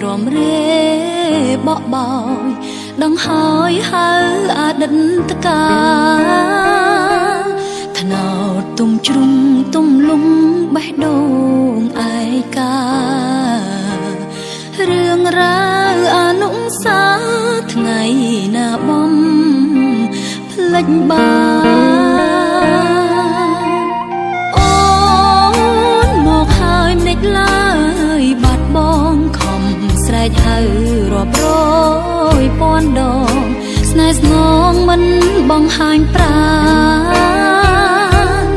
រំរេបកបោយដងហើយហៅអតីតកាលថ្នោតទុំជ្រុំទុំលំបេះដូងឯការឿងរ៉ាវអនុស្សាវរីយ៍ថ្ងៃណាបំភ្លេចបានអូនមកហើយមិនដេចឡើយបាត់បងខំស្រែកហៅរាប់រយពាន់ដងស្នេហ៍ស្នងមិនបង្ហាញប្រាណ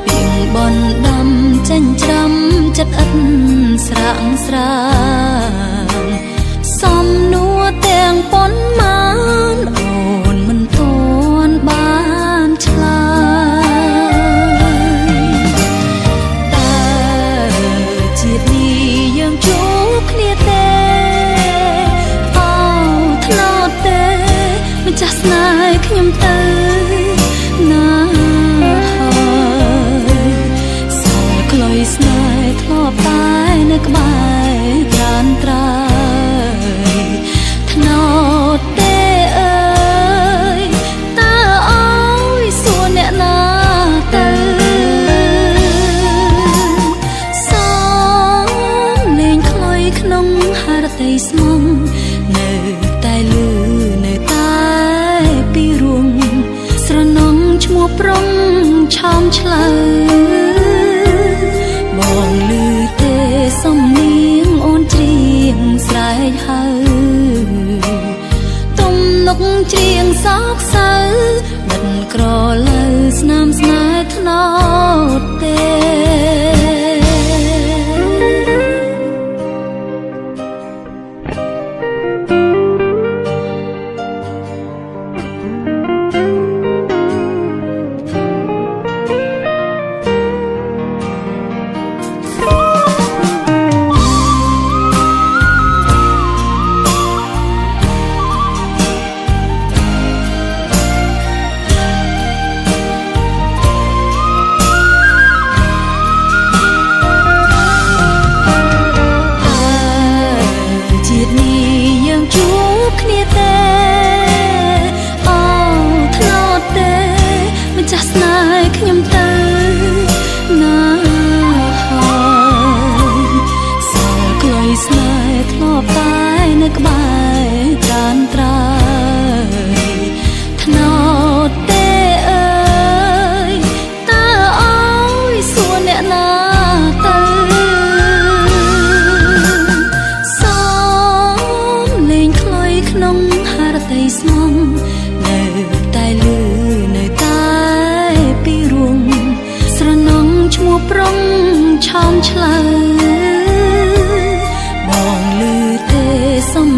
ពីងបនដំចេញច្រាំចិត្តឥតស្រាក់ស្រានសំនួរទាំងប៉ុន្មានអូនមិនទាន់បានឆ្លើយតើជាតិនេះយើងជួបគ្នាទេអូថ្នោតទេម្ចាស់ស្នេហ៍ខ្ញុំទៅណាហើយសល់ក្លុយស្នេហ៍ធ្លាប់តែនៅក្បែរត្រានត្រើយថ្នោតទេអើយតើអើយសួរអ្នកណាទៅសំលេងខ្លុយក្នុងហារតីស្មុំនៅតែលឺនៅតែពីរួមស្រណងឈ្មោះប្រុងឆោមឆ្លើបងលឺទេសំនៀងអូនច្រៀងស្រែកហៅទំនុកច្រៀងសោកសៅបិទក្រឡៅស្នាមស្នេហ៍ថ្នោតទេខ្ញុំទៅណាហើយសល់ក្លុយស្នេហ៍ធ្លាប់តែនៅក្បែរត្រានត្រើយថ្នោតទេអើយតើអើយសួរអ្នកណាទៅសំលេងខ្លុយក្នុងហារតីស្មុំនៅតែលឺនៅតែពីរួមស្រណងឈ្មោះប្រុងឆោមឆ្លើបងលឺទេសំ